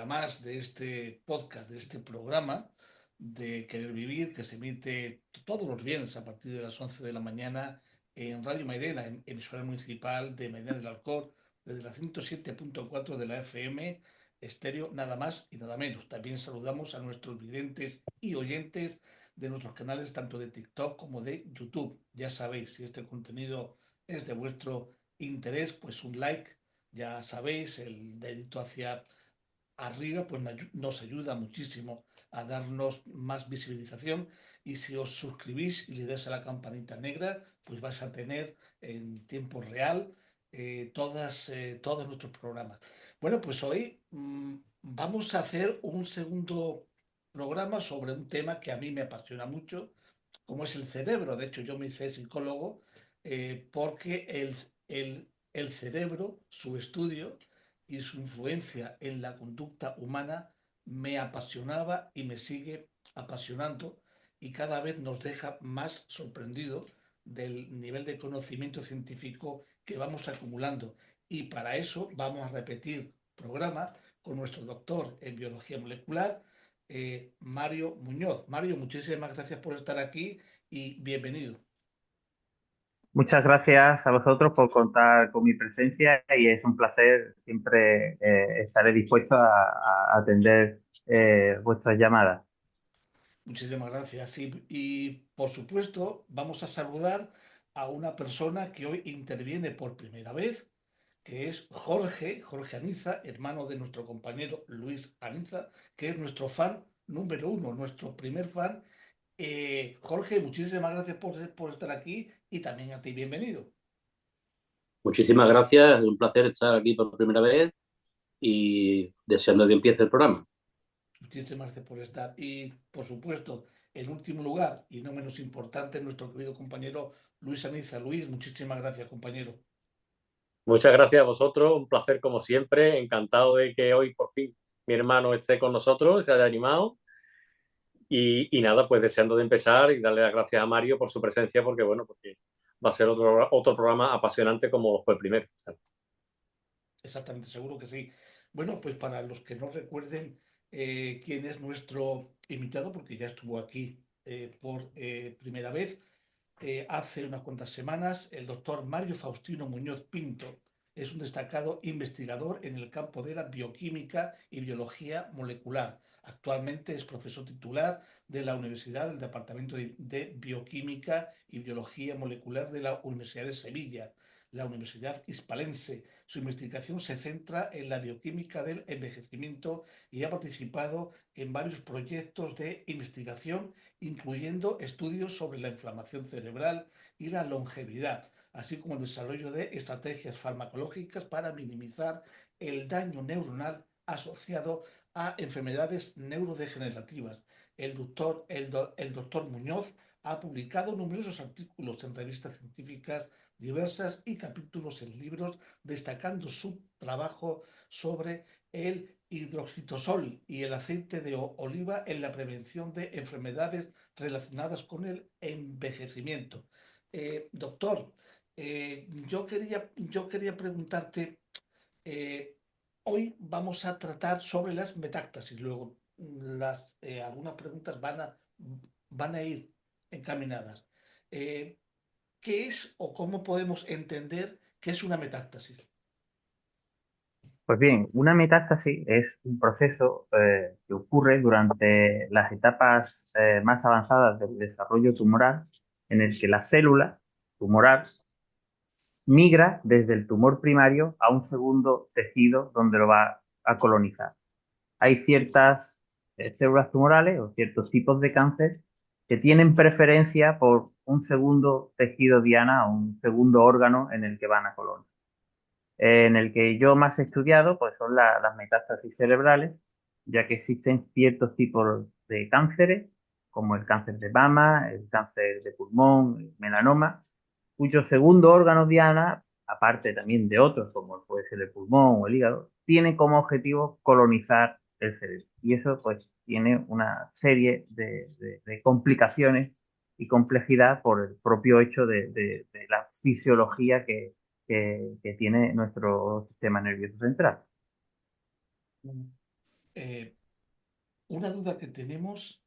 entrega más de este podcast, de este programa de Querer Vivir, que se emite todos los viernes a partir de las 11 de la mañana en Radio Mairena, en emisora municipal de Mairena del Alcor, desde la 107.4 de la FM, estéreo, nada más y nada menos. También saludamos a nuestros videntes y oyentes de nuestros canales, tanto de TikTok como de YouTube. Ya sabéis, si este contenido es de vuestro interés, pues un like, ya sabéis, el dedito hacia arriba, pues nos ayuda muchísimo a darnos más visibilización. Y si os suscribís y le dais a la campanita negra, pues vais a tener en tiempo real todos nuestros programas. Bueno, pues hoy vamos a hacer un segundo programa sobre un tema que a mí me apasiona mucho, como es el cerebro. De hecho, yo me hice psicólogo porque el cerebro, su estudio y su influencia en la conducta humana me apasionaba y me sigue apasionando, y cada vez nos deja más sorprendidos del nivel de conocimiento científico que vamos acumulando. Y para eso vamos a repetir programa con nuestro doctor en biología molecular, Mario Muñoz. Mario, muchísimas gracias por estar aquí y bienvenido. Muchas gracias a vosotros por contar con mi presencia y es un placer. Siempre estaré dispuesto a atender vuestras llamadas. Muchísimas gracias. Y por supuesto, vamos a saludar a una persona que hoy interviene por primera vez, que es Jorge Aniza, hermano de nuestro compañero Luis Aniza, que es nuestro fan número uno, nuestro primer fan. Jorge, muchísimas gracias por estar aquí y también a ti, bienvenido. Muchísimas gracias, es un placer estar aquí por primera vez y deseando que empiece el programa. Muchísimas gracias por estar. Y por supuesto, en último lugar, y no menos importante, nuestro querido compañero Luis Aniza. Luis, muchísimas gracias, compañero. Muchas gracias a vosotros, un placer como siempre, encantado de que hoy por fin mi hermano esté con nosotros, se haya animado y nada, pues deseando de empezar y darle las gracias a Mario por su presencia porque bueno, porque va a ser otro programa apasionante como fue el primero. Exactamente, seguro que sí. Bueno, pues para los que no recuerden quién es nuestro invitado, porque ya estuvo aquí por primera vez, hace unas cuantas semanas, el doctor Mario Faustino Muñoz Pinto es un destacado investigador en el campo de la bioquímica y biología molecular. Actualmente es profesor titular de la Universidad del Departamento de Bioquímica y Biología Molecular de la Universidad de Sevilla, la Universidad Hispalense. Su investigación se centra en la bioquímica del envejecimiento y ha participado en varios proyectos de investigación, incluyendo estudios sobre la inflamación cerebral y la longevidad, así como el desarrollo de estrategias farmacológicas para minimizar el daño neuronal asociado a enfermedades neurodegenerativas. El doctor Muñoz ha publicado numerosos artículos en revistas científicas diversas y capítulos en libros, destacando su trabajo sobre el hidroxitosol y el aceite de oliva en la prevención de enfermedades relacionadas con el envejecimiento. Doctor, yo quería preguntarte, eh, hoy vamos a tratar sobre las metástasis, luego algunas preguntas van a ir encaminadas. Eh, ¿Qué es o cómo podemos entender qué es una metástasis? Pues bien, una metástasis es un proceso que ocurre durante las etapas más avanzadas del desarrollo tumoral en el que la célula tumoral migra desde el tumor primario a un segundo tejido donde lo va a colonizar. Hay ciertas células tumorales o ciertos tipos de cáncer que tienen preferencia por un segundo tejido diana o un segundo órgano en el que van a colonizar. En el que yo más he estudiado pues son las metástasis cerebrales, ya que existen ciertos tipos de cánceres, como el cáncer de mama, el cáncer de pulmón, el melanoma, cuyo segundo órgano diana, aparte también de otros, como puede ser el pulmón o el hígado, tiene como objetivo colonizar el cerebro. Y eso pues tiene una serie de complicaciones y complejidad por el propio hecho de la fisiología que tiene nuestro sistema nervioso central. Eh, una duda que tenemos,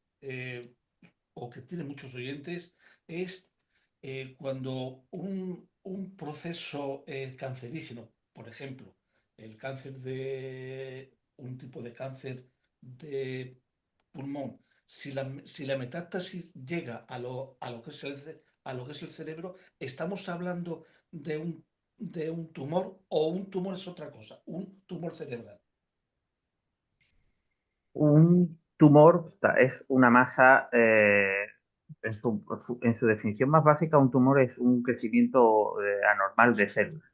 o que tienen muchos oyentes, es cuando un proceso cancerígeno, por ejemplo, el cáncer de un tipo de cáncer de pulmón, si la metástasis llega a lo que es el cerebro, estamos hablando de un tumor, o un tumor es otra cosa, un tumor cerebral. Un tumor es una masa, en su definición más básica, un tumor es un crecimiento anormal de células.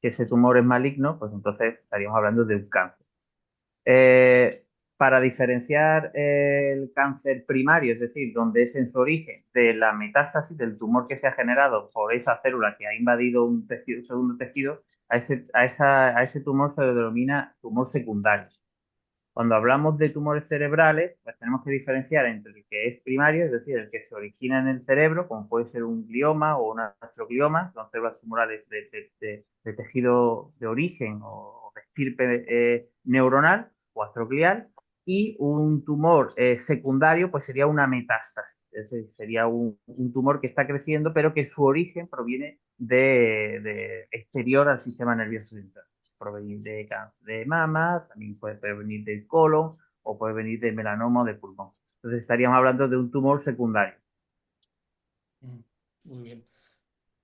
Si ese tumor es maligno, pues entonces estaríamos hablando de un cáncer. Eh, para diferenciar el cáncer primario, es decir, donde es en su origen, de la metástasis, del tumor que se ha generado por esa célula que ha invadido un tejido, un segundo tejido, a ese tumor se le denomina tumor secundario. Cuando hablamos de tumores cerebrales, pues tenemos que diferenciar entre el que es primario, es decir, el que se origina en el cerebro, como puede ser un glioma o un astroglioma, son células tumorales de tejido de origen o de estirpe neuronal o astroglial, y un tumor secundario, pues sería una metástasis, es decir, sería un tumor que está creciendo, pero que su origen proviene de exterior al sistema nervioso central. Provenir de cáncer de mama, también puede venir del colon o puede venir de melanoma o de pulmón. Entonces estaríamos hablando de un tumor secundario. Mm, Muy bien.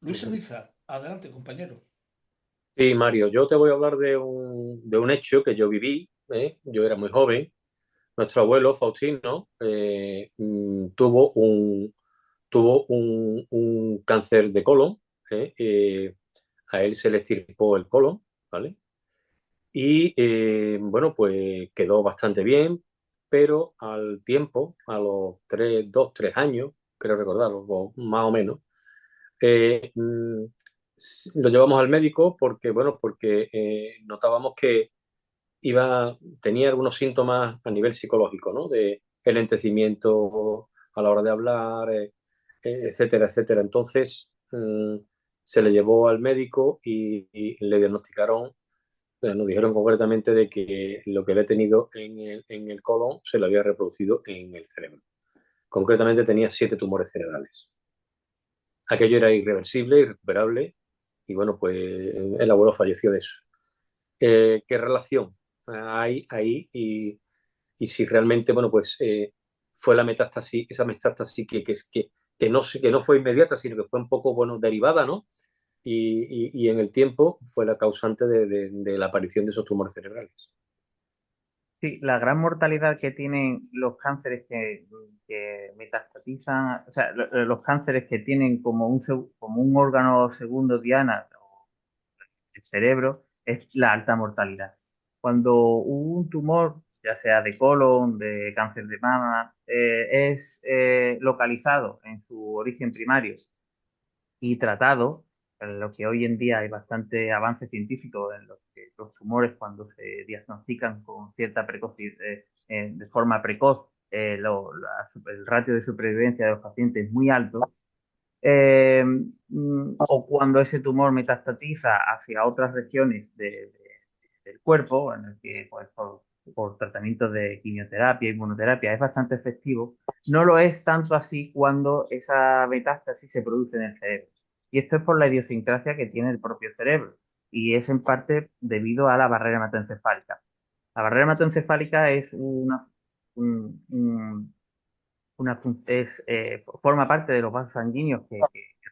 Luis Eliza, adelante, compañero. Sí, Mario, yo te voy a hablar de un hecho que yo viví, ¿eh? Yo era muy joven. Nuestro abuelo Faustino tuvo un cáncer de colon. ¿Eh? A él se le extirpó el colon, ¿vale? Y bueno, pues quedó bastante bien, pero al tiempo, a los 2, 3 años, creo recordarlo, o más o menos, eh, mm, lo llevamos al médico porque notábamos que tenía algunos síntomas a nivel psicológico, ¿no? De enlentecimiento a la hora de hablar, etcétera, etcétera. Entonces, se le llevó al médico y le diagnosticaron, nos dijeron concretamente de que lo que había tenido en el colon se lo había reproducido en el cerebro. Concretamente tenía 7 tumores cerebrales. Aquello era irreversible, irrecuperable, y bueno, pues el abuelo falleció de eso. ¿Qué relación hay ahí? Y si realmente, bueno, pues fue la metástasis, esa metástasis que no fue inmediata, sino que fue un poco, bueno, derivada, ¿no? Y en el tiempo fue la causante de la aparición de esos tumores cerebrales. Sí, la gran mortalidad que tienen los cánceres que metastatizan, o sea, los cánceres que tienen como un órgano segundo diana, el cerebro, es la alta mortalidad. Cuando un tumor, ya sea de colon, de cáncer de mama, es localizado en su origen primario y tratado, en lo que hoy en día hay bastante avance científico en los que los tumores, cuando se diagnostican con cierta precocidad, de forma precoz, el ratio de supervivencia de los pacientes es muy alto. O cuando ese tumor metastatiza hacia otras regiones del cuerpo, en el que pues, por tratamiento de quimioterapia, inmunoterapia, es bastante efectivo. No lo es tanto así cuando esa metástasis se produce en el cerebro. Y esto es por la idiosincrasia que tiene el propio cerebro, y es en parte debido a la barrera hematoencefálica. La barrera hematoencefálica es un, un, forma parte de los vasos sanguíneos que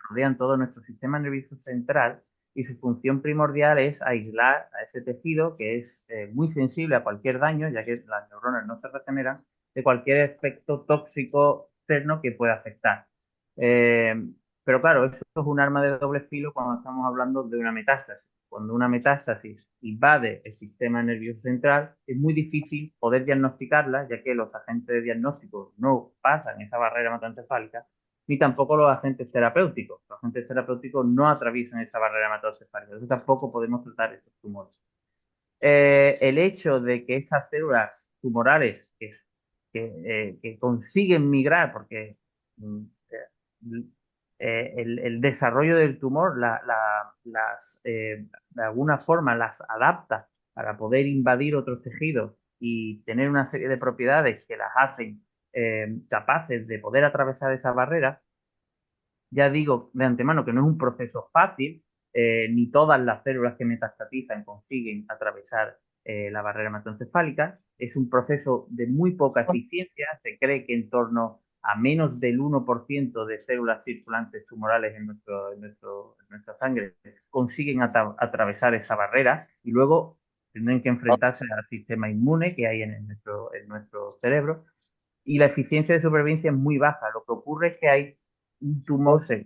rodean todo nuestro sistema nervioso central, y su función primordial es aislar a ese tejido que es muy sensible a cualquier daño, ya que las neuronas no se regeneran, de cualquier efecto tóxico externo que pueda afectar. Eh, pero claro, eso es un arma de doble filo cuando estamos hablando de una metástasis. Cuando una metástasis invade el sistema nervioso central, es muy difícil poder diagnosticarla, ya que los agentes de diagnóstico no pasan esa barrera hematoencefálica, ni tampoco los agentes terapéuticos. Los agentes terapéuticos no atraviesan esa barrera hematoencefálica, entonces tampoco podemos tratar estos tumores. El hecho de que esas células tumorales que consiguen migrar, porque mm, el desarrollo del tumor de alguna forma las adapta para poder invadir otros tejidos y tener una serie de propiedades que las hacen capaces de poder atravesar esa barrera. Ya digo de antemano que no es un proceso fácil, ni todas las células que metastatizan consiguen atravesar la barrera hematoencefálica. Es un proceso de muy poca eficiencia. Se cree que en torno a menos del 1% de células circulantes tumorales en nuestra sangre consiguen atravesar esa barrera y luego tienen que enfrentarse al sistema inmune que hay en nuestro cerebro, y la eficiencia de supervivencia es muy baja. Lo que ocurre es que hay un tumor, se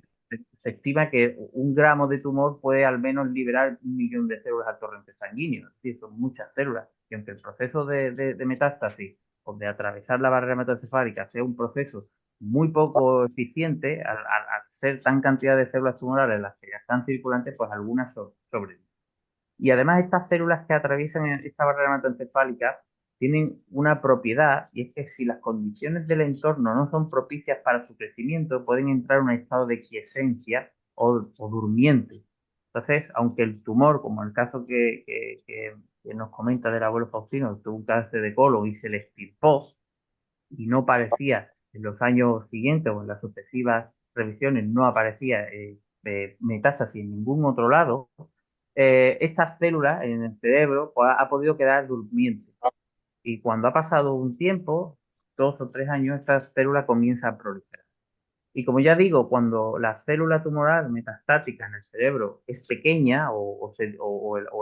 estima que 1 gramo de tumor puede al menos liberar 1 millón de células al torrente sanguíneo. Es decir, son muchas células. Y aunque el proceso de metástasis o de atravesar la barrera hematoencefálica sea un proceso muy poco eficiente, al ser tan cantidad de células tumorales las que ya están circulantes, pues algunas sobreviven. Y además estas células que atraviesan esta barrera hematoencefálica tienen una propiedad, y es que si las condiciones del entorno no son propicias para su crecimiento, pueden entrar en un estado de quiescencia o durmiente. Entonces, aunque el tumor, como el caso que nos comenta del abuelo Faustino, tuvo un cáncer de colon y se le extirpó y no parecía en los años siguientes o en las sucesivas revisiones, no aparecía metástasis en ningún otro lado, estas células en el cerebro pues, ha podido quedar durmientes. Y cuando ha pasado un tiempo, 2 o 3 años, esta célula comienza a proliferar. Y como ya digo, cuando la célula tumoral metastática en el cerebro es pequeña o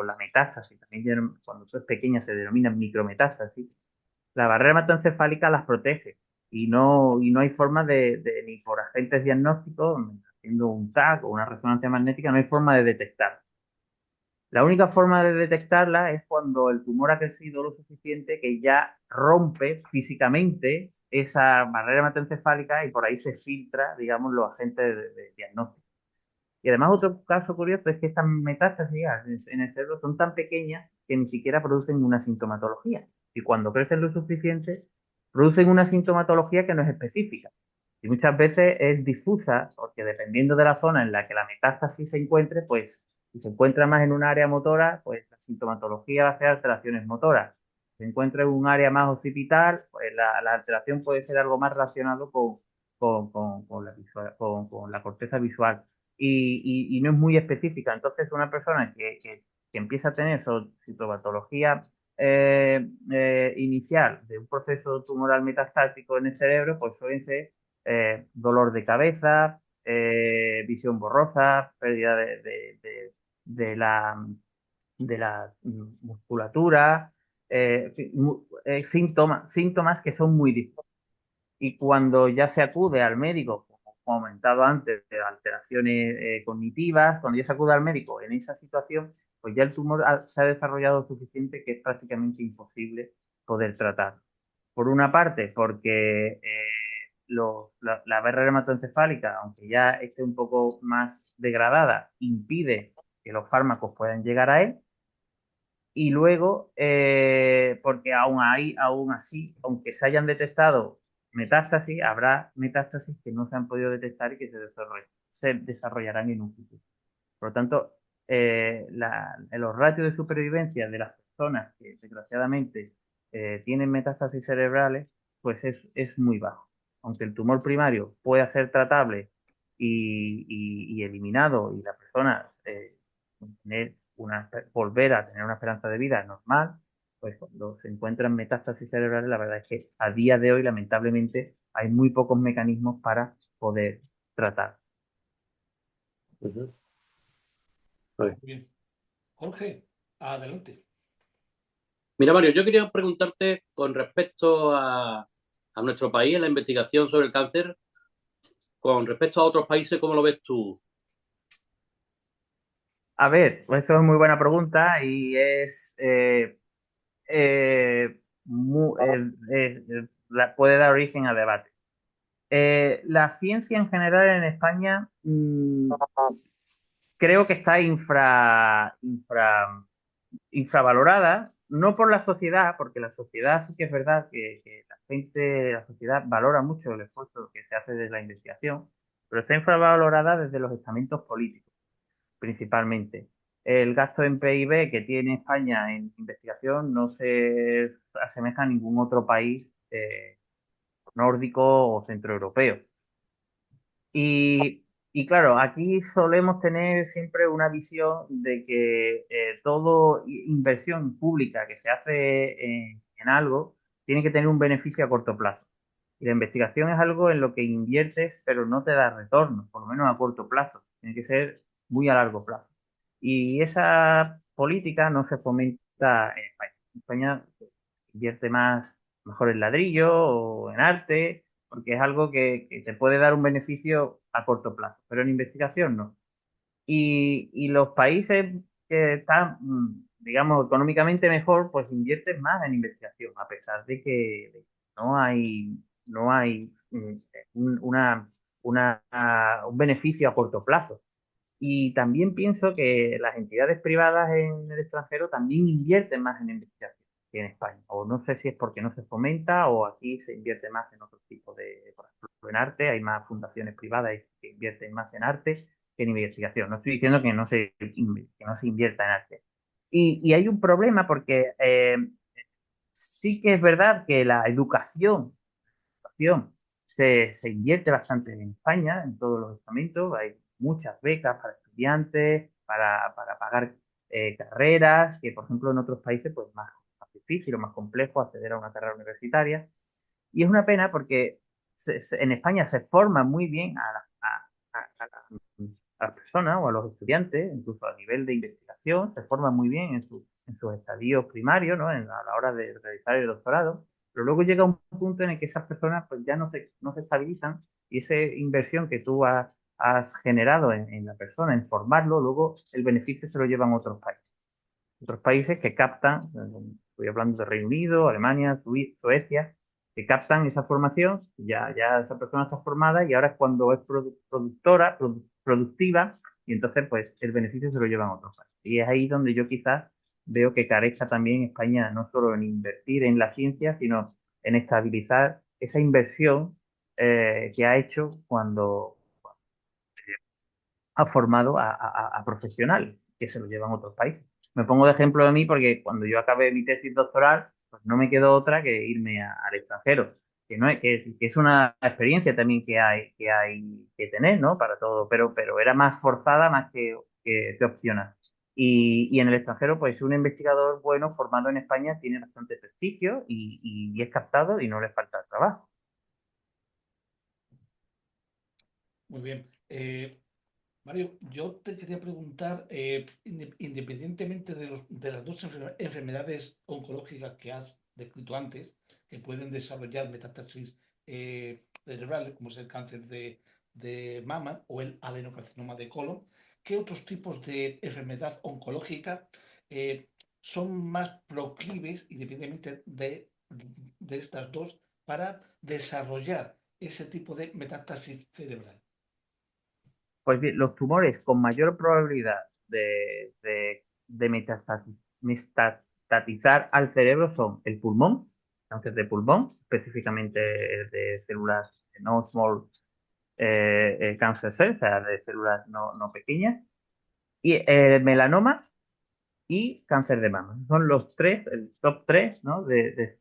la metástasis, también cuando es pequeña se denomina micrometástasis, la barrera hematoencefálica las protege y no hay forma ni por agentes diagnósticos, haciendo un TAC o una resonancia magnética, no hay forma de detectar. La única forma de detectarla es cuando el tumor ha crecido lo suficiente que ya rompe físicamente esa barrera hematoencefálica y por ahí se filtra, digamos, los agentes de diagnóstico. Y además otro caso curioso es que estas metástasis en el cerebro son tan pequeñas que ni siquiera producen una sintomatología. Y cuando crecen lo suficiente, producen una sintomatología que no es específica. Y muchas veces es difusa, porque dependiendo de la zona en la que la metástasis se encuentre, pues si se encuentra más en un área motora, pues la sintomatología va a ser alteraciones motoras. Si se encuentra en un área más occipital, pues la alteración puede ser algo más relacionado con la corteza visual y no es muy específica. Entonces, una persona que empieza a tener sintomatología inicial de un proceso tumoral metastático en el cerebro, pues suelen ser dolor de cabeza, visión borrosa, pérdida de la musculatura, síntomas que son muy difíciles. Y cuando ya se acude al médico, como comentado antes, de alteraciones cognitivas, cuando ya se acude al médico en esa situación, pues ya el tumor se ha desarrollado suficiente que es prácticamente imposible poder tratar. Por una parte, porque la barrera hematoencefálica, aunque ya esté un poco más degradada, impide que los fármacos puedan llegar a él. Y luego, porque aún así, aunque se hayan detectado metástasis, habrá metástasis que no se han podido detectar y que se desarrollarán en un futuro. Por lo tanto, los ratios de supervivencia de las personas que desgraciadamente tienen metástasis cerebrales, pues es muy bajo. Aunque el tumor primario pueda ser tratable y eliminado y la persona tener volver a tener una esperanza de vida normal, pues cuando se encuentran metástasis cerebrales, la verdad es que a día de hoy, lamentablemente, hay muy pocos mecanismos para poder tratar. Ujú. Muy bien. Jorge, adelante. Mira, Mario, yo quería preguntarte con respecto a nuestro país, en la investigación sobre el cáncer, con respecto a otros países, ¿cómo lo ves tú? A ver, pues eso es muy buena pregunta y puede dar origen a debate. La ciencia en general en España creo que está infravalorada, no por la sociedad, porque la sociedad sí que es verdad que la sociedad valora mucho el esfuerzo que se hace desde la investigación, pero está infravalorada desde los estamentos políticos, principalmente. el gasto en PIB que tiene España en investigación no se asemeja a ningún otro país nórdico o centroeuropeo. Y claro, aquí solemos tener siempre una visión de que toda inversión pública que se hace en algo tiene que tener un beneficio a corto plazo. Y la investigación es algo en lo que inviertes, pero no te da retorno, por lo menos a corto plazo. Tiene que ser muy a largo plazo. Y esa política no se fomenta en España. En España invierte más, mejor en ladrillo o en arte, porque es algo que te puede dar un beneficio a corto plazo, pero en investigación no. Y los países que están, digamos, económicamente mejor, pues invierten más en investigación, a pesar de que no hay un beneficio a corto plazo. Y también pienso que las entidades privadas en el extranjero también invierten más en investigación que en España. O no sé si es porque no se fomenta o aquí se invierte más en otro tipo de, por ejemplo, en arte. Hay más fundaciones privadas que invierten más en arte que en investigación. No estoy diciendo que no se invierta en arte. Y hay un problema porque sí que es verdad que la educación se invierte bastante en España, en todos los estamentos. Hay muchas becas para estudiantes, para pagar carreras, que por ejemplo en otros países pues más difícil o más complejo acceder a una carrera universitaria. Y es una pena porque en España se forma muy bien a las personas o a los estudiantes, incluso a nivel de investigación, se forman muy bien en sus estadios primarios, ¿no? A la hora de realizar el doctorado, pero luego llega un punto en el que esas personas pues ya no se estabilizan y esa inversión que tú has generado en la persona, en formarlo, luego el beneficio se lo llevan otros países. Otros países que captan, estoy hablando de Reino Unido, Alemania, Suecia, que captan esa formación, ya esa persona está formada y ahora es cuando es productora, productiva, y entonces pues el beneficio se lo llevan otros países. Y es ahí donde yo quizás veo que carezca también España no solo en invertir en la ciencia, sino en estabilizar esa inversión que ha hecho cuando ha formado a profesionales que se lo llevan a otros países. Me pongo de ejemplo de mí porque cuando yo acabé mi tesis doctoral, pues no me quedó otra que irme al extranjero, que, no es, que es una experiencia también que hay que tener, ¿no? Para todo, pero era más forzada más que opcional. Y en el extranjero, pues un investigador bueno formado en España tiene bastante prestigio y es captado y no le falta trabajo. Muy bien. Mario, yo te quería preguntar, independientemente de las dos enfermedades oncológicas que has descrito antes, que pueden desarrollar metástasis cerebrales, como es el cáncer de mama o el adenocarcinoma de colon, ¿qué otros tipos de enfermedad oncológica eh, son más proclives, independientemente de estas dos, para desarrollar ese tipo de metástasis cerebral? Pues bien, los tumores con mayor probabilidad de metastatizar al cerebro son el pulmón, cáncer de pulmón, específicamente el de células no small cancer cells, o sea, de células no pequeñas, y el melanoma y cáncer de mama. Son los tres, el top tres, ¿no? de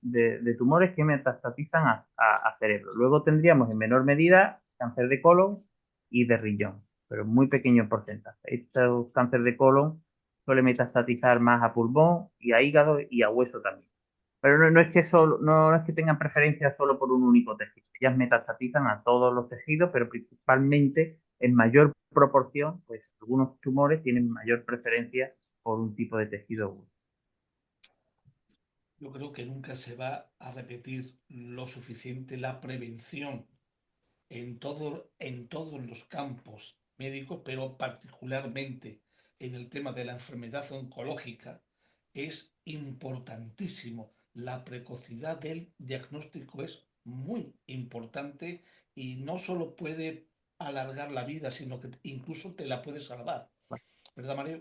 tumores que metastatizan a cerebro. Luego tendríamos en menor medida cáncer de colon y de riñón, pero en muy pequeño porcentaje. Estos cáncer de colon suele metastatizar más a pulmón y a hígado y a hueso también. Pero no es que tengan preferencia solo por un único tejido. Ellas metastatizan a todos los tejidos, pero principalmente en mayor proporción, pues algunos tumores tienen mayor preferencia por un tipo de tejido. Yo creo que nunca se va a repetir lo suficiente la prevención en todos los campos médicos, pero particularmente en el tema de la enfermedad oncológica. Es importantísimo. La precocidad del diagnóstico es muy importante y no solo puede alargar la vida, sino que incluso te la puede salvar. ¿Verdad, Mario?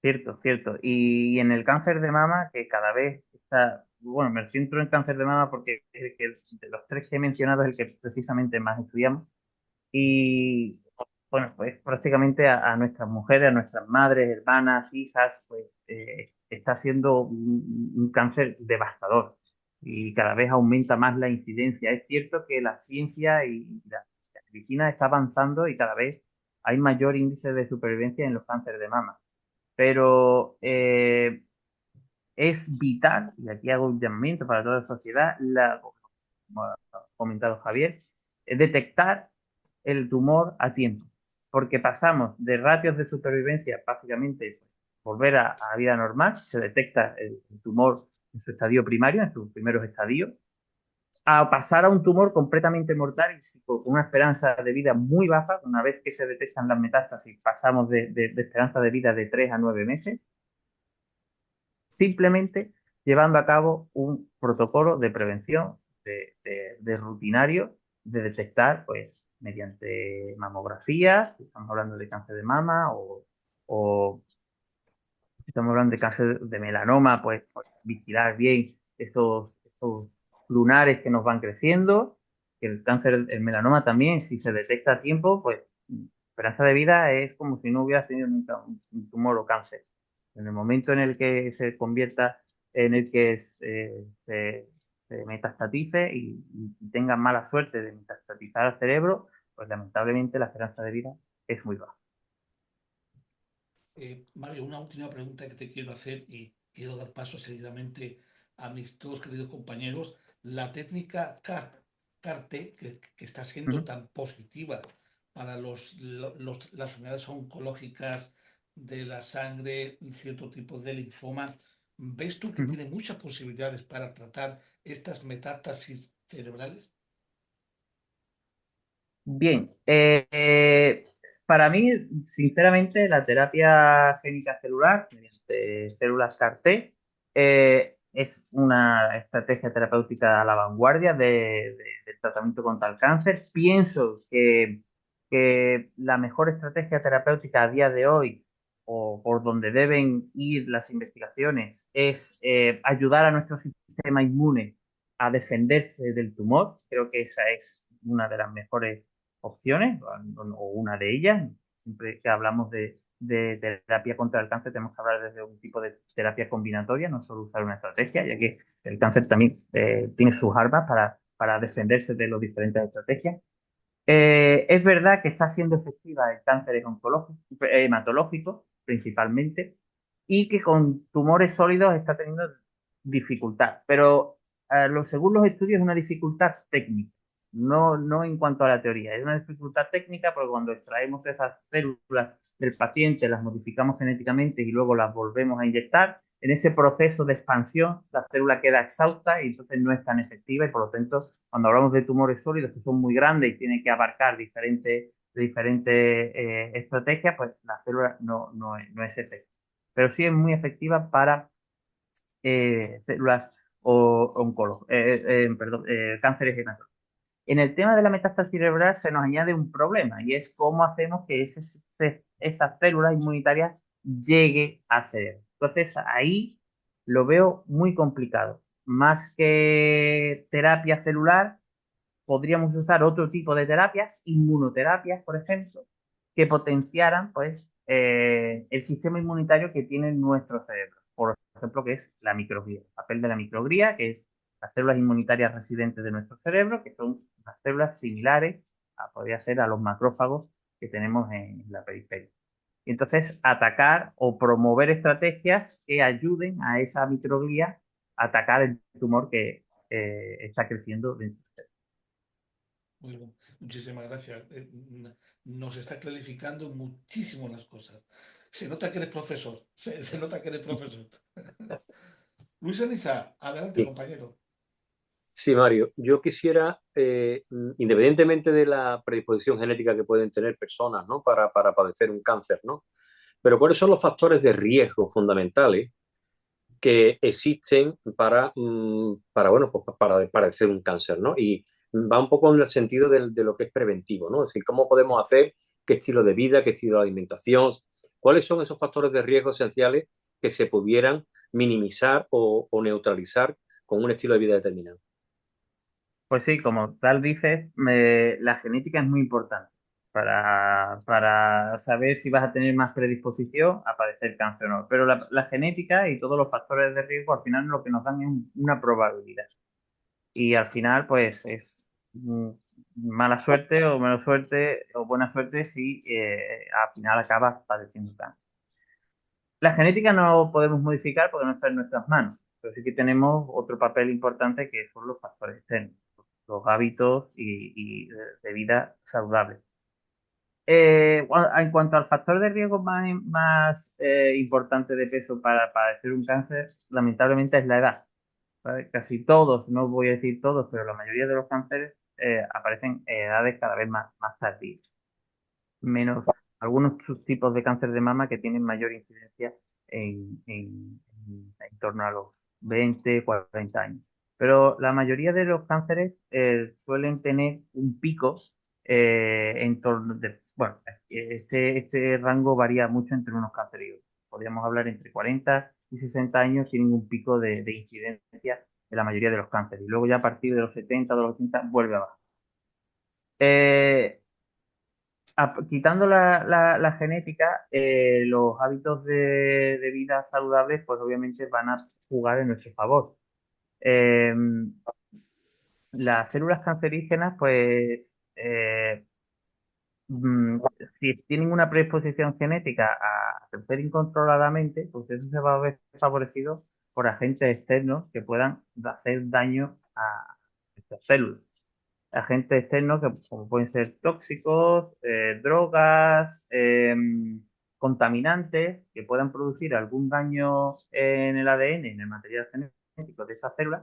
Cierto, cierto. Y en el cáncer de mama, que cada vez está, bueno, me centro en cáncer de mama porque es el que de los tres que he mencionado es el que precisamente más estudiamos. Y bueno, pues prácticamente a nuestras mujeres, a nuestras madres, hermanas, hijas, pues está siendo un cáncer devastador y cada vez aumenta más la incidencia. Es cierto que la ciencia y la medicina está avanzando y cada vez hay mayor índice de supervivencia en los cánceres de mama, pero es vital, y aquí hago un llamamiento para toda la sociedad, como ha comentado Javier, es detectar el tumor a tiempo, porque pasamos de ratios de supervivencia, básicamente, volver a vida normal, se detecta el tumor en su estadio primario, en sus primeros estadios, a pasar a un tumor completamente mortal y con una esperanza de vida muy baja. Una vez que se detectan las metástasis, pasamos de esperanza de vida de 3 a 9 meses, simplemente llevando a cabo un protocolo de prevención, de rutinario, de detectar, pues, mediante mamografía, si estamos hablando de cáncer de mama o si estamos hablando de cáncer de melanoma, pues vigilar bien esos lunares que nos van creciendo, que el cáncer, el melanoma también, si se detecta a tiempo, pues esperanza de vida es como si no hubieras tenido nunca un tumor o cáncer. En el momento en el que se convierta, en el que se metastatice y tenga mala suerte de metastatizar al cerebro, pues lamentablemente la esperanza de vida es muy baja. Mario, una última pregunta que te quiero hacer y quiero dar paso seguidamente a mis todos queridos compañeros. La técnica CAR-T, que está siendo Ujú, tan positiva para las enfermedades oncológicas de la sangre, cierto tipo de linfoma, ¿ves tú que ujú. tiene muchas posibilidades para tratar estas metástasis cerebrales? Bien, para mí, sinceramente, la terapia génica celular mediante células CAR-T es una estrategia terapéutica a la vanguardia del tratamiento contra el cáncer. Pienso que la mejor estrategia terapéutica a día de hoy, o por donde deben ir las investigaciones, es ayudar a nuestro sistema inmune a defenderse del tumor. Creo que esa es una de las mejores opciones, o una de ellas. Siempre que hablamos de terapia contra el cáncer, tenemos que hablar desde un tipo de terapia combinatoria, no solo usar una estrategia, ya que el cáncer también tiene sus armas para defenderse de las diferentes estrategias. Es verdad que está siendo efectiva en cánceres oncológicos, hematológicos principalmente, y que con tumores sólidos está teniendo dificultad, pero según los estudios es una dificultad técnica, no en cuanto a la teoría, es una dificultad técnica porque cuando extraemos esas células del paciente, las modificamos genéticamente y luego las volvemos a inyectar, en ese proceso de expansión la célula queda exhausta y entonces no es tan efectiva y por lo tanto cuando hablamos de tumores sólidos que son muy grandes y tienen que abarcar diferentes estrategias, pues la célula no es efectiva. Pero sí es muy efectiva para células perdón, cánceres hematológicos. En el tema de la metástasis cerebral se nos añade un problema y es cómo hacemos que esas células inmunitarias llegue al cerebro. Entonces ahí lo veo muy complicado. Más que terapia celular, podríamos usar otro tipo de terapias, inmunoterapias, por ejemplo, que potenciaran pues, el sistema inmunitario que tiene nuestro cerebro. Por ejemplo, que es la microglia. El papel de la microglia, que es las células inmunitarias residentes de nuestro cerebro, que son unas células similares podría ser a los macrófagos que tenemos en la periferia. Y entonces, atacar o promover estrategias que ayuden a esa microglia a atacar el tumor que está creciendo dentro del cerebro. Muy bien, muchísimas gracias. Nos está clarificando muchísimo las cosas. Se nota que eres profesor, se nota que eres profesor. Luis Aniza, adelante, Sí, compañero. sí, Mario. Yo quisiera, independientemente de la predisposición genética que pueden tener personas, ¿no? Para padecer un cáncer, ¿no? Pero ¿cuáles son los factores de riesgo fundamentales que existen bueno, pues para padecer un cáncer, ¿no? Y va un poco en el sentido de lo que es preventivo, ¿no? Es decir, cómo podemos hacer, qué estilo de vida, qué estilo de alimentación, cuáles son esos factores de riesgo esenciales que se pudieran minimizar o neutralizar con un estilo de vida determinado. Pues sí, como tal dices, la genética es muy importante. para saber si vas a tener más predisposición a padecer cáncer o no. Pero la genética y todos los factores de riesgo al final lo que nos dan es una probabilidad. Y al final, pues es mala suerte o menos suerte o buena suerte si al final acabas padeciendo cáncer. La genética no podemos modificar porque no está en nuestras manos, pero sí que tenemos otro papel importante que son los factores externos, los hábitos y de vida saludables. En cuanto al factor de riesgo más importante de peso para padecer un cáncer, lamentablemente es la edad. ¿Vale? Casi todos, no voy a decir todos, pero la mayoría de los cánceres aparecen en edades cada vez más tardías. Menos algunos subtipos de cáncer de mama que tienen mayor incidencia en torno a los 20, 40 años. Pero la mayoría de los cánceres suelen tener un pico en torno de, bueno, este rango varía mucho entre unos cánceres y otros. Podríamos hablar entre 40 y 60 años tienen un pico de incidencia en la mayoría de los cánceres. Y luego ya a partir de los 70, de los 80 vuelve a bajar. Quitando la genética, los hábitos de vida saludables, pues obviamente van a jugar en nuestro favor. Eh, las células cancerígenas, pues, mm, si tienen una predisposición genética a crecer incontroladamente, pues eso se va a ver favorecido por agentes externos que puedan hacer daño a estas células. Agentes externos que como pueden ser tóxicos, drogas, contaminantes que puedan producir algún daño en el ADN, en el material genético de esas células,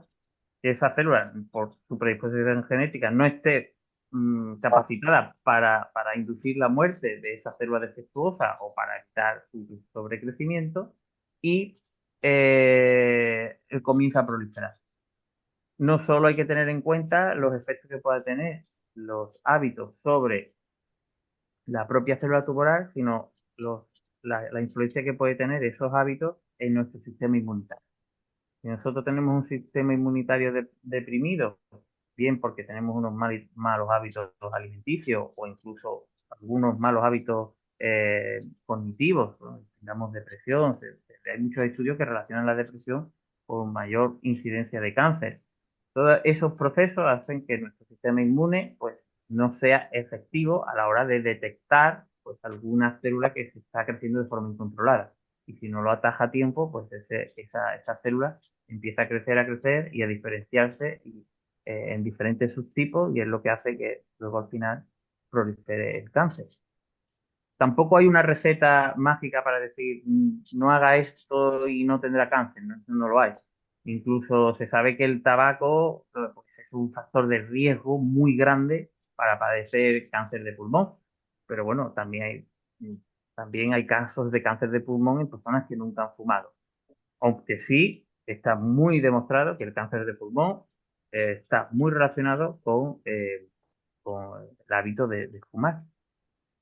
que esa célula, por su predisposición genética, no esté capacitada para inducir la muerte de esa célula defectuosa o para evitar su sobrecrecimiento y comienza a proliferar. No solo hay que tener en cuenta los efectos que pueda tener los hábitos sobre la propia célula tumoral, sino la influencia que puede tener esos hábitos en nuestro sistema inmunitario. Si nosotros tenemos un sistema inmunitario deprimido, bien porque tenemos unos malos hábitos alimenticios o incluso algunos malos hábitos cognitivos, ¿no? Tengamos depresión, hay muchos estudios que relacionan la depresión con mayor incidencia de cáncer. Todos esos procesos hacen que nuestro sistema inmune pues, no sea efectivo a la hora de detectar pues, alguna célula que se está creciendo de forma incontrolada. Y si no lo ataja a tiempo, pues esa célula empieza a crecer y a diferenciarse en diferentes subtipos y es lo que hace que luego al final prolifere el cáncer. Tampoco hay una receta mágica para decir no haga esto y no tendrá cáncer, no lo hay. Incluso se sabe que el tabaco pues, es un factor de riesgo muy grande para padecer cáncer de pulmón. Pero bueno, también hay casos de cáncer de pulmón en personas que nunca han fumado. Aunque sí está muy demostrado que el cáncer de pulmón está muy relacionado con el hábito de fumar.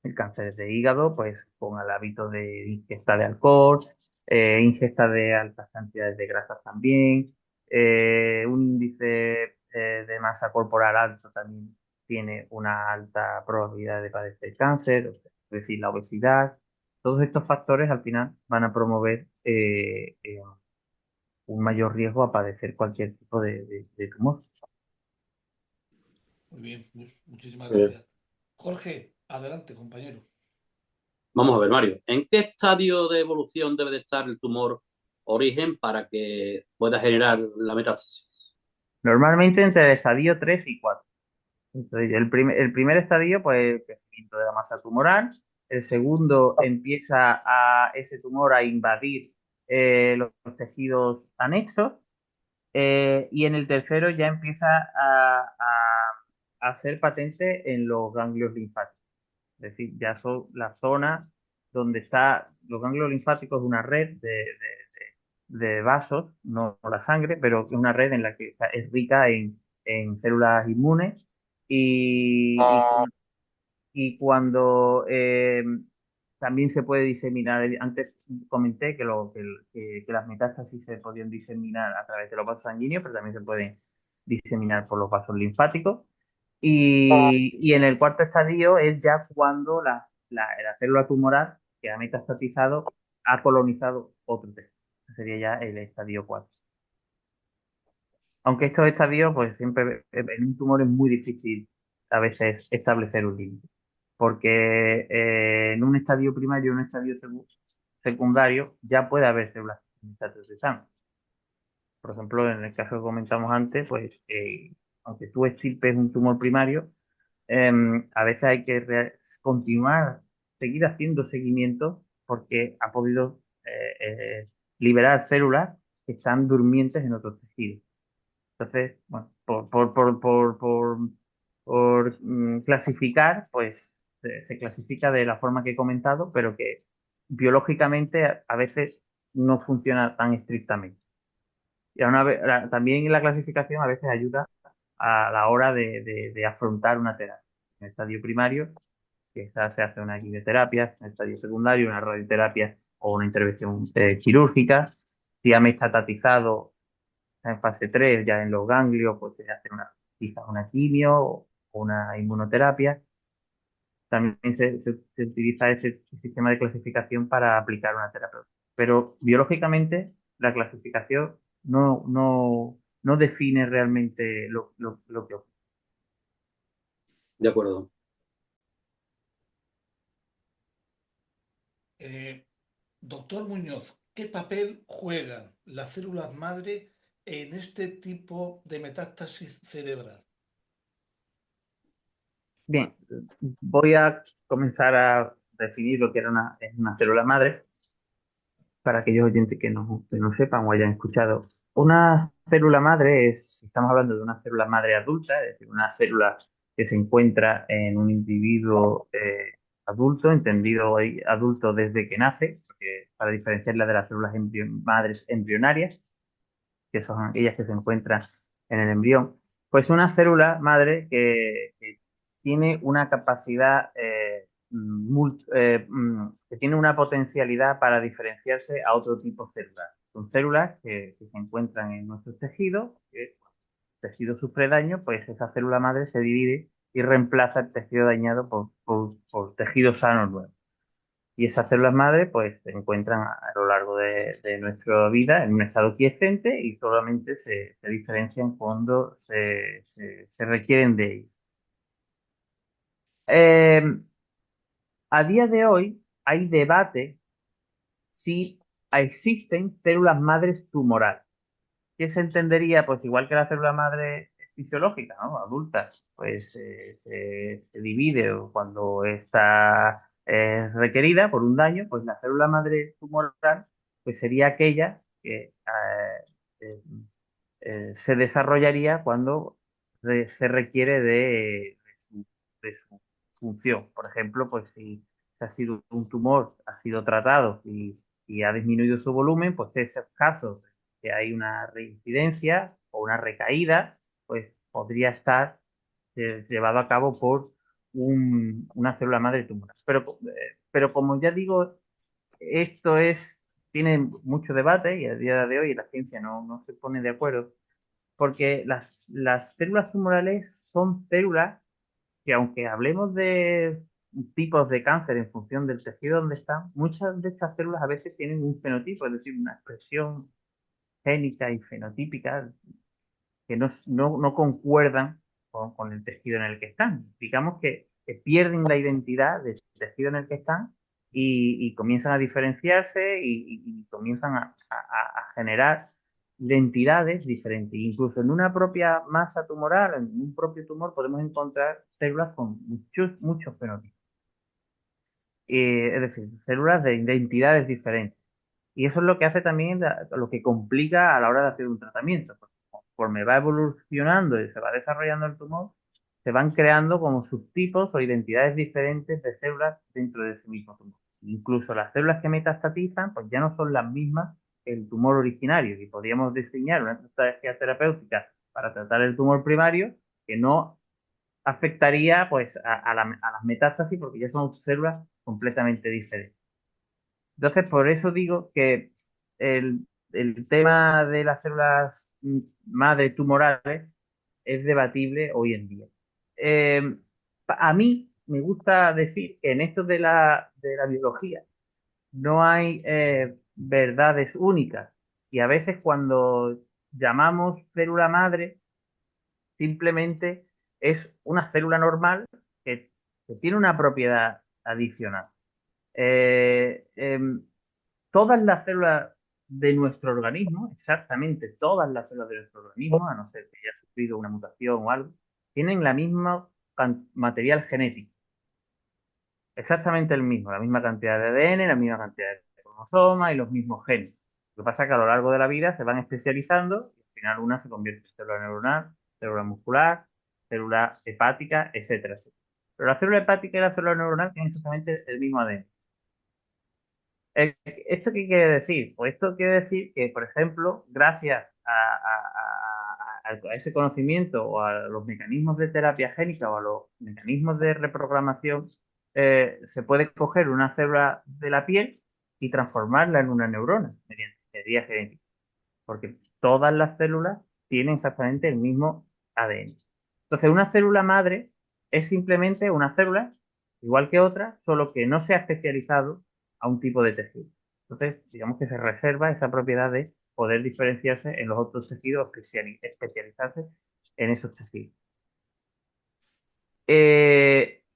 El cáncer de hígado, pues con el hábito de ingesta de alcohol, ingesta de altas cantidades de grasas también, un índice de masa corporal alto también tiene una alta probabilidad de padecer cáncer, es decir, la obesidad. Todos estos factores al final van a promover un mayor riesgo a padecer cualquier tipo de tumor. Muy bien, muchísimas Bien. gracias. Jorge, adelante, compañero. Vamos a ver, Mario, ¿en qué estadio de evolución debe de estar el tumor origen para que pueda generar la metástasis? Normalmente entre el estadio 3 y 4. Entonces, el primer estadio, pues el crecimiento de la masa tumoral. El segundo empieza a ese tumor a invadir los tejidos anexos. Y en el tercero ya empieza a ser patente en los ganglios linfáticos. Es decir, ya son la zona donde está los ganglios linfáticos, una red de vasos, no la sangre, pero es una red en la que es rica en células inmunes y cuando también se puede diseminar, antes comenté que las metástasis se podían diseminar a través de los vasos sanguíneos, pero también se pueden diseminar por los vasos linfáticos. Y en el cuarto estadio es ya cuando la célula tumoral que ha metastatizado ha colonizado otro tejido. Sería ya el estadio 4. Aunque estos estadios, pues siempre en un tumor es muy difícil a veces establecer un límite. Porque en un estadio primario y un estadio secundario ya puede haber células metastatizantes. Por ejemplo, en el caso que comentamos antes, pues aunque tú extirpes un tumor primario, a veces hay que continuar, seguir haciendo seguimiento porque ha podido liberar células que están durmientes en otros tejidos. Entonces, bueno, por clasificar, pues se clasifica de la forma que he comentado, pero que biológicamente a veces no funciona tan estrictamente. Y también la clasificación a veces ayuda a la hora de afrontar una terapia. En el estadio primario, quizás se hace una quimioterapia; en el estadio secundario, una radioterapia o una intervención quirúrgica. Si ha metastatizado en fase 3 ya en los ganglios, pues se hace quizás una quimio o una inmunoterapia. También se utiliza ese sistema de clasificación para aplicar una terapia. Pero biológicamente la clasificación no define realmente lo que ocurre. De acuerdo. Doctor Muñoz, ¿qué papel juegan las células madre en este tipo de metástasis cerebral? Bien, voy a comenzar a definir lo que es una célula madre para aquellos oyentes que no sepan o hayan escuchado. Una célula madre si estamos hablando de una célula madre adulta, es decir, una célula que se encuentra en un individuo adulto, entendido hoy adulto desde que nace, porque para diferenciarla de las células madres embrionarias, que son aquellas que se encuentran en el embrión, pues una célula madre que tiene una capacidad, que tiene una potencialidad para diferenciarse a otro tipo de células. Son células que se encuentran en nuestros tejidos, que tejido sufre daño, pues esa célula madre se divide y reemplaza el tejido dañado por tejido sano nuevo. Y esas células madre pues se encuentran a lo largo de nuestra vida en un estado quiescente y solamente se diferencian cuando se requieren de ello. Eh, a día de hoy hay debate si existen células madres tumorales. ¿Qué se entendería? Pues igual que la célula madre fisiológica, ¿no? Adulta, pues se divide cuando está requerida por un daño, pues la célula madre tumoral pues sería aquella que eh, se desarrollaría cuando se requiere de su función. Por ejemplo, pues si ha sido un tumor, ha sido tratado y ha disminuido su volumen, pues esos casos que hay una reincidencia o una recaída, pues podría estar llevado a cabo por una célula madre tumoral. Pero como ya digo, esto tiene mucho debate y a día de hoy la ciencia no se pone de acuerdo porque las células tumorales son células que, aunque hablemos de tipos de cáncer en función del tejido donde están, muchas de estas células a veces tienen un fenotipo, es decir, una expresión génica y fenotípica que no concuerdan con el tejido en el que están. Digamos que pierden la identidad del tejido en el que están y comienzan a diferenciarse y comienzan a generar identidades diferentes. Incluso en una propia masa tumoral, en un propio tumor, podemos encontrar células con muchos fenotipos. Es decir, células de identidades diferentes. Y eso es lo que hace también, lo que complica a la hora de hacer un tratamiento. Porque conforme va evolucionando y se va desarrollando el tumor, se van creando como subtipos o identidades diferentes de células dentro de ese mismo tumor. Incluso las células que metastatizan, pues ya no son las mismas que el tumor originario. Y podríamos diseñar una estrategia terapéutica para tratar el tumor primario que no afectaría pues a las metástasis porque ya son células completamente diferentes. Entonces, por eso digo que el tema de las células madre tumorales es debatible hoy en día. a mí me gusta decir que en esto de la biología no hay verdades únicas. Y a veces cuando llamamos célula madre, simplemente es una célula normal que tiene una propiedad adicional. Eh, em, Todas las células de nuestro organismo, exactamente todas las células de nuestro organismo, a no ser que haya sufrido una mutación o algo, tienen la misma material genético, exactamente el mismo, la misma cantidad de ADN, la misma cantidad de cromosomas y los mismos genes. Lo que pasa es que a lo largo de la vida se van especializando y al final una se convierte en célula neuronal, célula muscular, célula hepática, etcétera, etcétera. Pero la célula hepática y la célula neuronal tienen exactamente el mismo ADN. ¿Esto qué quiere decir? Pues esto quiere decir que, por ejemplo, gracias a ese conocimiento o a los mecanismos de terapia génica o a los mecanismos de reprogramación, se puede coger una célula de la piel y transformarla en una neurona mediante ingeniería genética, porque todas las células tienen exactamente el mismo ADN. Entonces, una célula madre es simplemente una célula, igual que otra, solo que no se ha especializado a un tipo de tejido. Entonces, digamos que se reserva esa propiedad de poder diferenciarse en los otros tejidos, especializarse en esos tejidos.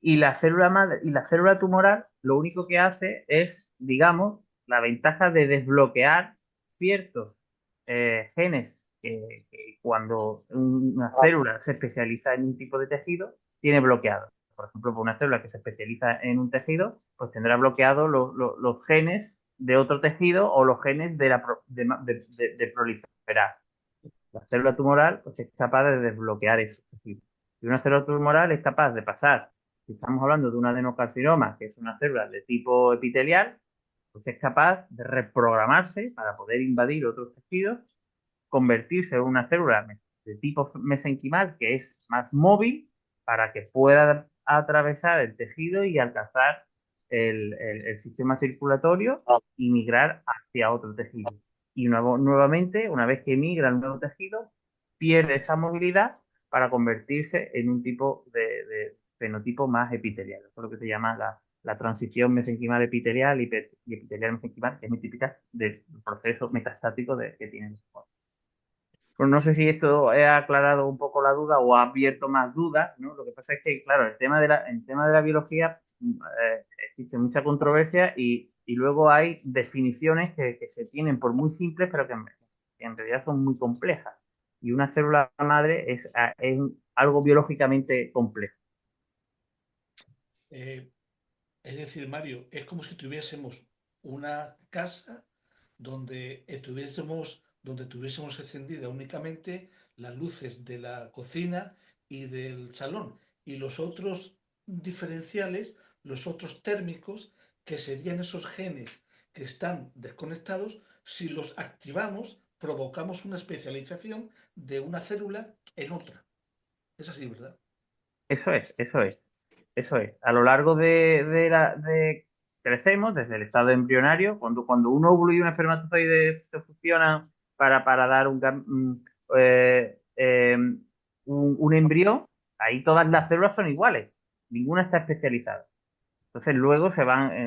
Y la célula madre y la célula tumoral lo único que hace es, digamos, la ventaja de desbloquear ciertos genes que cuando una célula se especializa en un tipo de tejido, tiene bloqueado. Por ejemplo, por una célula que se especializa en un tejido, pues tendrá bloqueados los genes de otro tejido o los genes de proliferar. La célula tumoral pues, es capaz de desbloquear esos tejidos. Y una célula tumoral es capaz de pasar, si estamos hablando de un adenocarcinoma, que es una célula de tipo epitelial, pues es capaz de reprogramarse para poder invadir otros tejidos, convertirse en una célula de tipo mesenquimal, que es más móvil, para que pueda atravesar el tejido y alcanzar el sistema circulatorio y migrar hacia otro tejido. Y nuevamente, una vez que migra al nuevo tejido, pierde esa movilidad para convertirse en un tipo de fenotipo más epitelial. Eso es lo que se llama la transición mesenquimal epitelial y epitelial mesenquimal, que es muy típica del proceso metastático que tienen los cuadros. Pues no sé si esto ha aclarado un poco la duda o ha abierto más dudas, ¿no? Lo que pasa es que, claro, el tema de la biología existe mucha controversia y luego hay definiciones que se tienen por muy simples, pero que en realidad son muy complejas. Y una célula madre es algo biológicamente complejo. Eh, es decir, Mario, es como si tuviésemos una casa donde tuviésemos encendida únicamente las luces de la cocina y del salón y los otros diferenciales, los otros térmicos, que serían esos genes que están desconectados, si los activamos, provocamos una especialización de una célula en otra. Es así, ¿verdad? Eso es, eso es. Eso es. A lo largo de crecemos desde el estado embrionario, cuando un óvulo y un espermatozoide se fusionan para dar eh, eh, un embrión, ahí todas las células son iguales, ninguna está especializada. Entonces luego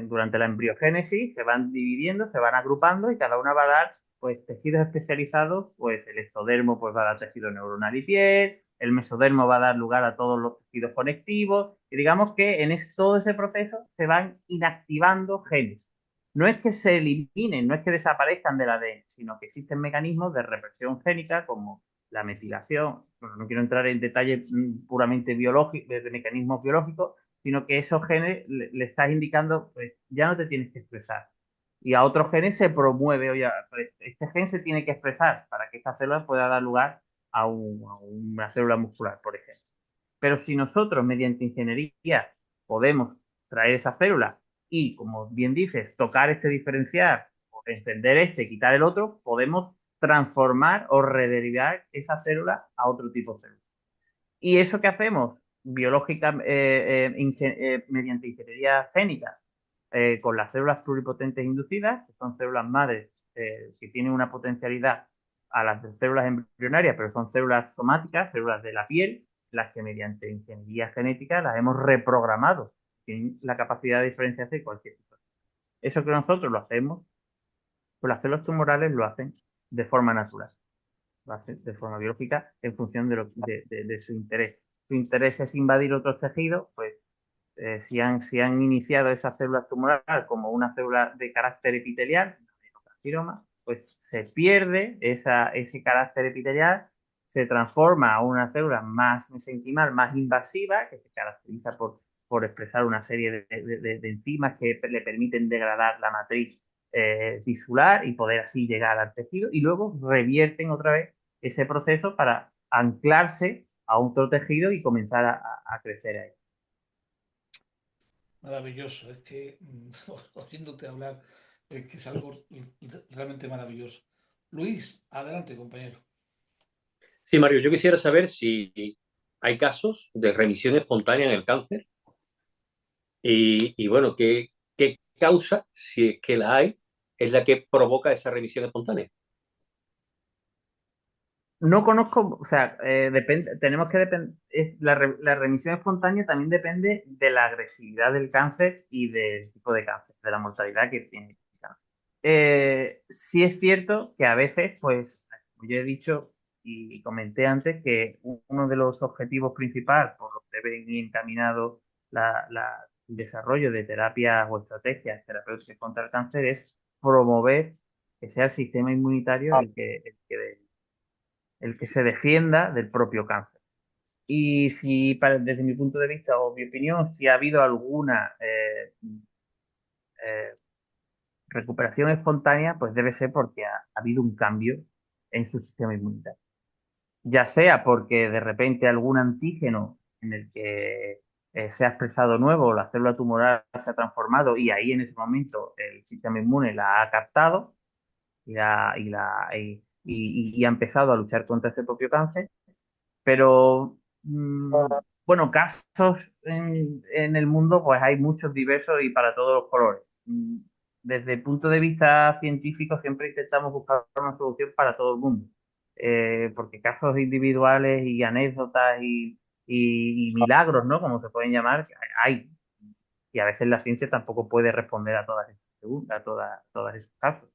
durante la embriogénesis, se van dividiendo, se van agrupando y cada una va a dar pues tejidos especializados, pues el ectodermo pues va a dar tejido neuronal y piel, el mesodermo va a dar lugar a todos los tejidos conectivos, y digamos que todo ese proceso se van inactivando genes. No es que se eliminen, no es que desaparezcan del ADN, sino que existen mecanismos de represión génica como la metilación. Bueno, no quiero entrar en detalles puramente biológicos, de mecanismos biológicos, sino que esos genes le estás indicando, pues ya no te tienes que expresar. Y a otros genes se promueve, oye, pues, este gen se tiene que expresar para que esta célula pueda dar lugar a una célula muscular, por ejemplo. Pero si nosotros, mediante ingeniería, podemos traer esa célula y, como bien dices, tocar este diferencial, o encender este, quitar el otro, podemos transformar o rederivar esa célula a otro tipo de célula. ¿Y eso que hacemos? Biológica, mediante ingeniería génica, con las células pluripotentes inducidas, que son células madres que tienen una potencialidad a las de células embrionarias, pero son células somáticas, células de la piel, las que mediante ingeniería genética las hemos reprogramado. Tienen la capacidad de diferenciarse de cualquier tipo. Eso que nosotros lo hacemos, pues las células tumorales lo hacen de forma natural, lo hacen de forma biológica en función de su interés. Su interés es invadir otros tejidos, pues si han iniciado esa célula tumoral como una célula de carácter epitelial, carcinoma, pues se pierde ese carácter epitelial, se transforma a una célula más mesenquimal, más invasiva, que se caracteriza por expresar una serie de enzimas que le permiten degradar la matriz tisular y poder así llegar al tejido, y luego revierten otra vez ese proceso para anclarse a otro tejido y comenzar a crecer ahí. Maravilloso, es que oyéndote hablar, es que es algo realmente maravilloso. Luis, adelante, compañero. Sí, Mario, yo quisiera saber si hay casos de remisión espontánea en el cáncer y bueno, qué causa, si es que la hay, es la que provoca esa remisión espontánea. No conozco, o sea, depende, tenemos que depender, la remisión espontánea también depende de la agresividad del cáncer y del tipo de cáncer, de la mortalidad que tiene el cáncer. Sí es cierto que a veces, pues, como yo he dicho y comenté antes, que uno de los objetivos principales por los que deben ir encaminado el desarrollo de terapias o estrategias terapéuticas contra el cáncer es promover que sea el sistema inmunitario el que se defienda del propio cáncer. Y si, desde mi punto de vista o mi opinión, si ha habido alguna eh, recuperación espontánea, pues debe ser porque ha habido un cambio en su sistema inmunitario. Ya sea porque de repente algún antígeno en el que se ha expresado nuevo, la célula tumoral se ha transformado y ahí en ese momento el sistema inmune la ha captado y ha empezado a luchar contra ese propio cáncer. Pero bueno, casos en el mundo, pues hay muchos diversos y para todos los colores. Desde el punto de vista científico, siempre intentamos buscar una solución para todo el mundo. Porque casos individuales y anécdotas y milagros, ¿no? Como se pueden llamar, hay. Y a veces la ciencia tampoco puede responder a todos esos casos.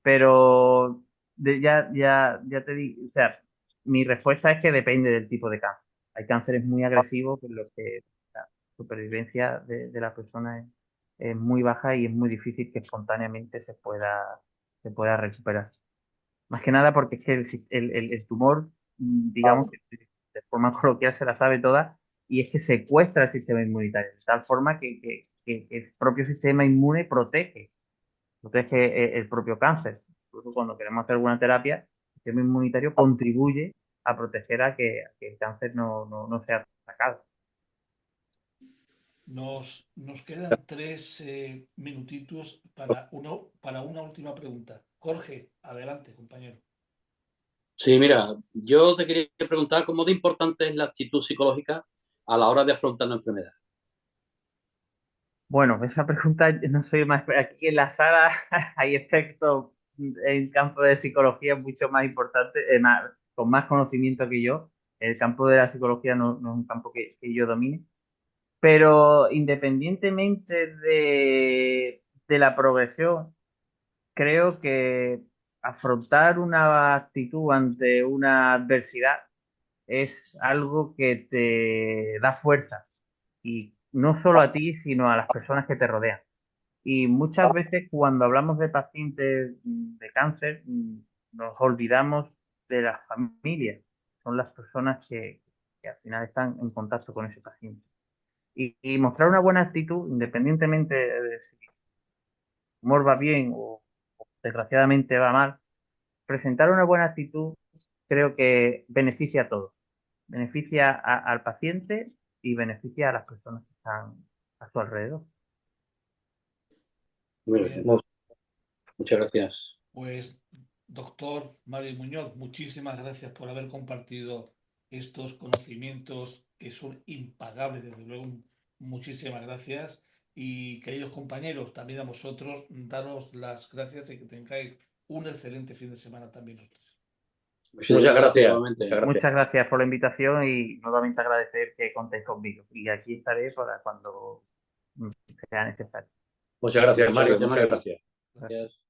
Pero ya te digo, o sea, mi respuesta es que depende del tipo de cáncer. Hay cánceres muy agresivos en los que la supervivencia de la persona es muy baja y es muy difícil que espontáneamente se pueda recuperar. Más que nada porque es que el tumor, digamos que de forma coloquial se la sabe toda, y es que secuestra el sistema inmunitario, de tal forma que el propio sistema inmune protege el propio cáncer. Incluso cuando queremos hacer alguna terapia, el sistema inmunitario contribuye a proteger a que el cáncer no sea atacado. Nos quedan 3 minutitos para una última pregunta. Jorge, adelante, compañero. Sí, mira, yo te quería preguntar cómo de importante es la actitud psicológica a la hora de afrontar la enfermedad. Bueno, esa pregunta no soy más. Aquí en la sala hay expertos en campo de psicología mucho más importantes, con más conocimiento que yo. El campo de la psicología no es un campo que yo domine. Pero independientemente de la progresión, creo que afrontar una actitud ante una adversidad es algo que te da fuerza, y no solo a ti, sino a las personas que te rodean. Y muchas veces cuando hablamos de pacientes de cáncer, nos olvidamos de las familias. Son las personas que al final están en contacto con ese paciente. Y mostrar una buena actitud, independientemente de si el humor va bien o desgraciadamente va mal, presentar una buena actitud creo que beneficia a todos. Beneficia al paciente y beneficia a las personas que están a su alrededor. Muy Bueno, bien. muchas gracias. Pues, doctor Mario Muñoz, muchísimas gracias por haber compartido estos conocimientos que son impagables, desde luego. Muchísimas gracias. Y queridos compañeros, también a vosotros, daros las gracias y que tengáis un excelente fin de semana también los tres. Muchas gracias. igualmente. Muchas gracias. Muchas gracias por la invitación y nuevamente agradecer que contéis conmigo. Y aquí estaré para cuando sea necesario. Muchas gracias, Muchas Mario. gracias, Muchas Mario. gracias. Gracias.